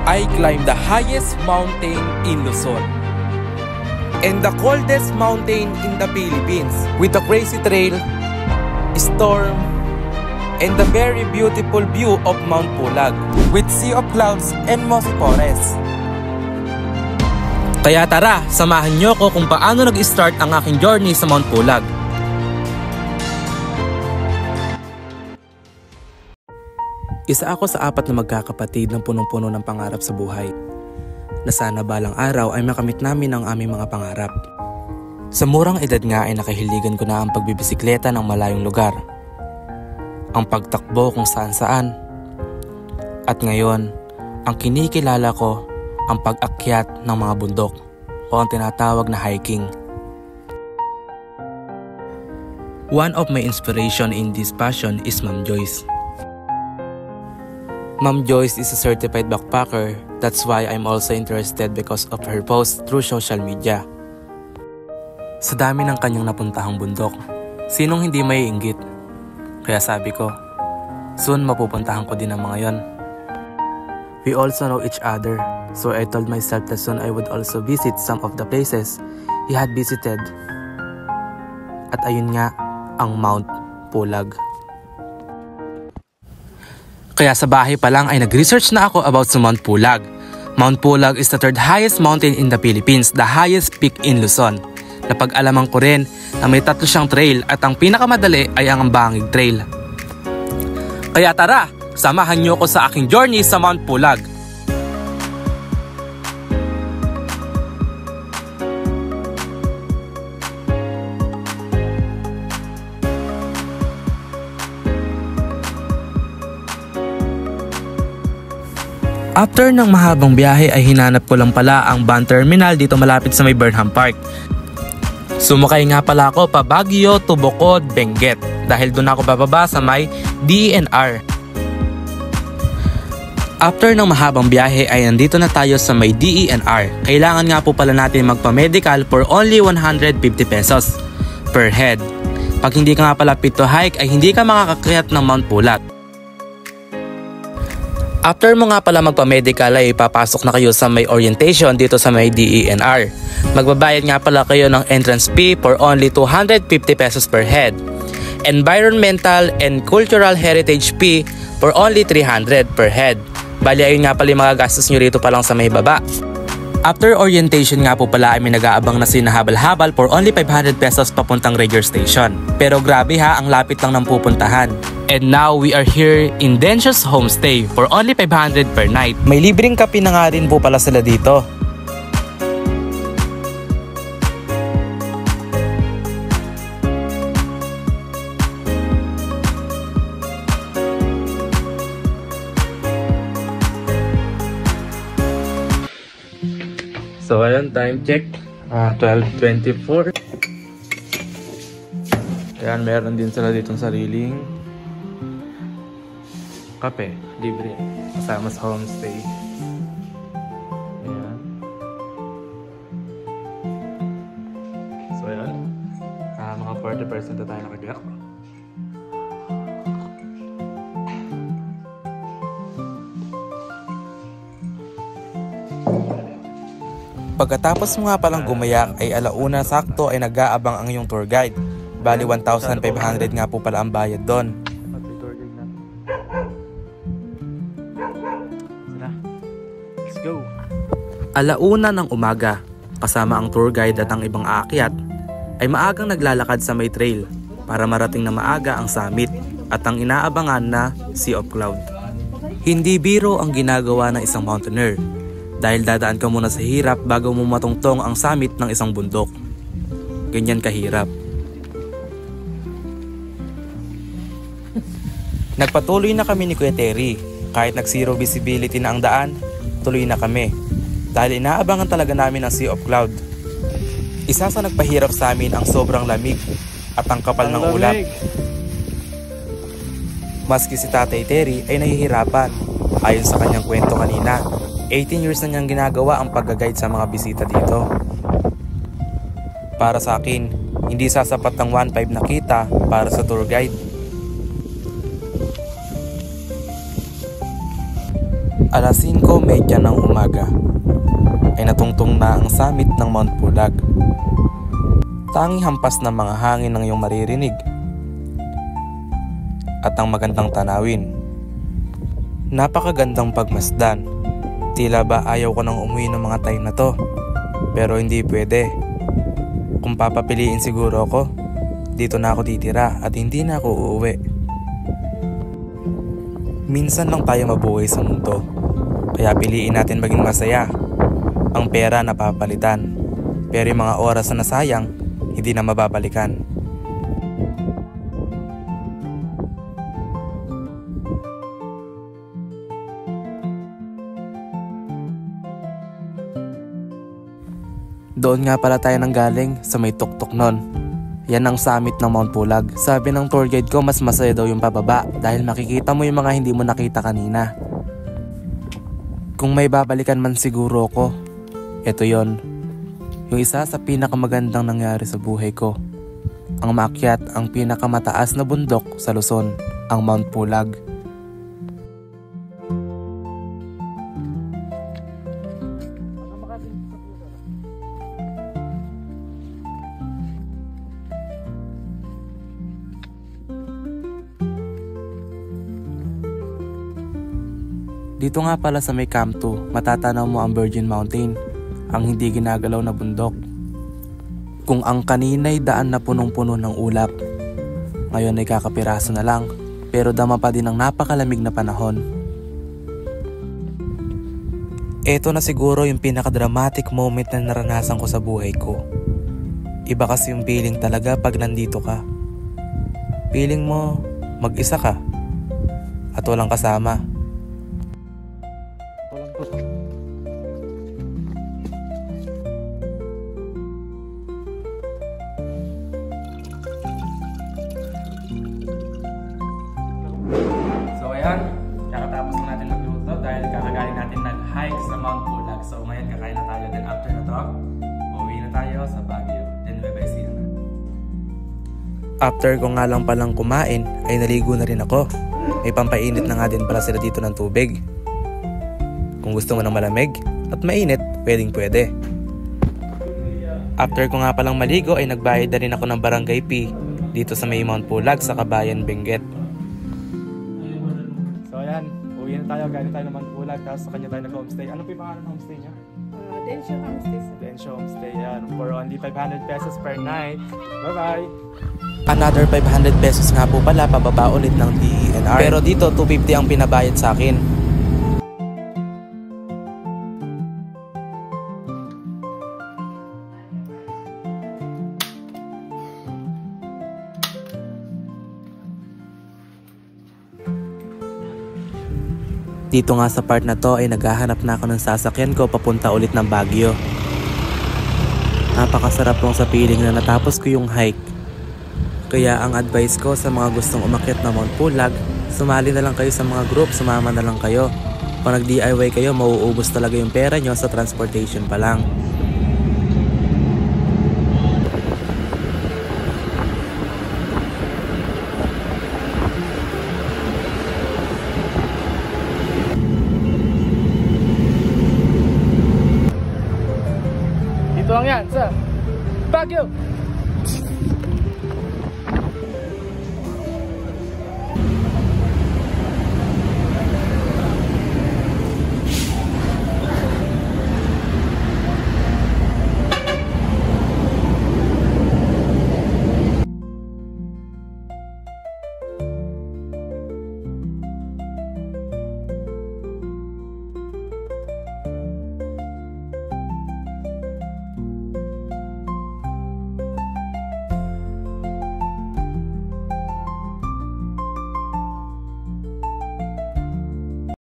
I climbed the highest mountain in Luzon and the coldest mountain in the Philippines with a crazy trail, storm, and the very beautiful view of Mount Pulag with sea of clouds and mossy forest. Kaya tara, samahan niyo ko kung paano nag-start ang aking journey sa Mount Pulag. Isa ako sa 4 na magkakapatid ng punong-puno ng pangarap sa buhay, na sana balang araw ay makamit namin ang aming mga pangarap. Sa murang edad nga ay nakahiligan ko na ang pagbibisikleta ng malayong lugar, ang pagtakbo kung saan-saan, at ngayon, ang kinikilala ko ang pag-akyat ng mga bundok o ang tinatawag na hiking. One of my inspiration in this passion is Ma'am Joyce. Ma'am Joyce is a certified backpacker. That's why I'm also interested because of her posts through social media. Sa dami ng kanyang napuntahang bundok, sinong hindi maiinggit? Kaya sabi ko, soon mapupuntahan ko din ang mga yon. We also know each other, so I told myself that soon I would also visit some of the places he had visited. At ayun nga, ang Mount Pulag. Kaya sa bahay pa lang ay nag-research na ako about sa Mount Pulag. Mount Pulag is the 3rd highest mountain in the Philippines, the highest peak in Luzon. Napag-alaman ko rin na may 3 siyang trail at ang pinakamadali ay ang Bangig Trail. Kaya tara, samahan niyo ko sa aking journey sa Mount Pulag. After ng mahabang biyahe ay hinanap ko lang pala ang van terminal dito malapit sa may Burnham Park. Sumakay nga pala ako pa Baguio to Bocod, Benguet dahil doon ako bababa sa may DENR. After ng mahabang biyahe ay nandito na tayo sa may DENR. Kailangan nga po pala natin magpa-medical for only 150 pesos per head. Pag hindi ka nga pala fit to hike ay hindi ka makakakyat ng Mount Pulag. After mo nga pala magpa-medical ay papasok na kayo sa may orientation dito sa may DENR. Magbabayad nga pala kayo ng entrance fee for only 250 pesos per head. Environmental and cultural heritage fee for only 300 per head. Bali ayun nga pala yung mga gastos nyo rito pa lang sa may baba. After orientation nga po pala ay may nag-aabang na sinahabal-habal for only 500 pesos papuntang Ranger Station. Pero grabe ha, ang lapit lang ng pupuntahan. And now we are here in Densha's Homestay for only 500 per night. May libreng kape na nga rin po pala sila dito. So ayun, time check, 12:24. Ayan, meron din sila ditong sariling kape, libre, kasama sa homestay. Ayan. So ayan, mga 40% na tayo nakagak. Pagkatapos mo nga palang gumayak ay alauna sakto ay nag-aabang ang iyong tour guide. Bali 1,500 nga po pala ang bayad doon. Let's go! Alauna ng umaga, kasama ang tour guide at ang ibang aakyat, ay maagang naglalakad sa may trail para marating na maaga ang summit at ang inaabangan na Sea of Cloud. Hindi biro ang ginagawa ng isang mountaineer. Dahil dadaan ka muna sa hirap bago mo matungtong ang summit ng isang bundok. Ganyan kahirap. Nagpatuloy na kami ni Kuya Terry. Kahit nag-zero visibility na ang daan, tuloy na kami. Dahil inaabangan talaga namin ang Sea of Cloud. Isa sa nagpahirap sa amin ang sobrang lamig at ang kapal ng ulap. Maski si Tatay Terry ay nahihirapan. Ayon sa kanyang kwento kanina, 18 years na niyang ginagawa ang pag-guide sa mga bisita dito. Para sa akin, hindi sasapat ang 1.5 na kita para sa tour guide. Alas 5:30 ng umaga ay natungtong na ang summit ng Mount Pulag. Tanging hampas ng mga hangin ang iyong maririnig at ang magandang tanawin. Napakagandang pagmasdan. Tila ba ayaw ko nang umuwi ng mga time na to, pero hindi pwede. Kung papapiliin siguro ako, dito na ako titira at hindi na ako uuwi. Minsan lang tayo mabuhay sa mundo, kaya piliin natin maging masaya. Ang pera napapalitan, pero yung mga oras na nasayang, hindi na mababalikan. Doon nga pala tayo nanggaling sa may tuktok nun. Yan ang summit ng Mount Pulag. Sabi ng tour guide ko, mas masaya daw yung pababa dahil makikita mo yung mga hindi mo nakita kanina. Kung may babalikan man siguro ko, eto yon. Yung isa sa pinakamagandang nangyari sa buhay ko. Ang maakyat ang pinakamataas na bundok sa Luzon, ang Mount Pulag. Dito nga pala sa may Camp 2, matatanaw mo ang Virgin Mountain, ang hindi ginagalaw na bundok. Kung ang kanina'y daan na punong-puno ng ulap, ngayon ay kakapiraso na lang, pero dama pa din ang napakalamig na panahon. Ito na siguro yung pinaka-dramatic moment na naranasan ko sa buhay ko. Iba kasi yung feeling talaga pag nandito ka. Feeling mo mag-isa ka at walang kasama. So ayan, kakatapos na natin magluto dahil kakagaling natin nag-hike sa Mount Pulag. So ngayon kakain na tayo, then after na to, uuwi na tayo sa Baguio. Then bye-bye, see you na. After ko nga lang palang kumain, ay naligo na rin ako. May pampainit na nga din pala sila dito ng tubig. Kung gusto mo ng malamig at mainit, pwedeng pwede. After ko nga palang maligo ay nagbayad na rin ako ng barangay fee dito sa may Mount Pulag sa Kabayan, Benguet. So ayan, uwi na tayo, galing tayo ng Mount Pulag, tapos sa kanya tayo nag-homestay. Ano po yung pangalan ng homestay niya? Densyo Homestay. Densyo Homestay, yan. For only 500 pesos per night. Bye-bye! Another 500 pesos nga po pala pababa ulit ng DENR. Pero dito 250 ang pinabayad sa akin. Dito nga sa part na to ay naghahanap na ako ng sasakyan ko papunta ulit ng Baguio. Napakasarap lang sa feeling na natapos ko yung hike. Kaya ang advice ko sa mga gustong umakyat na Mount Pulag, sumali na lang kayo sa mga group, sumama na lang kayo. Kung nag-DIY kayo, mauubos talaga yung pera nyo sa transportation pa lang. Dito lang yan sa Baguio!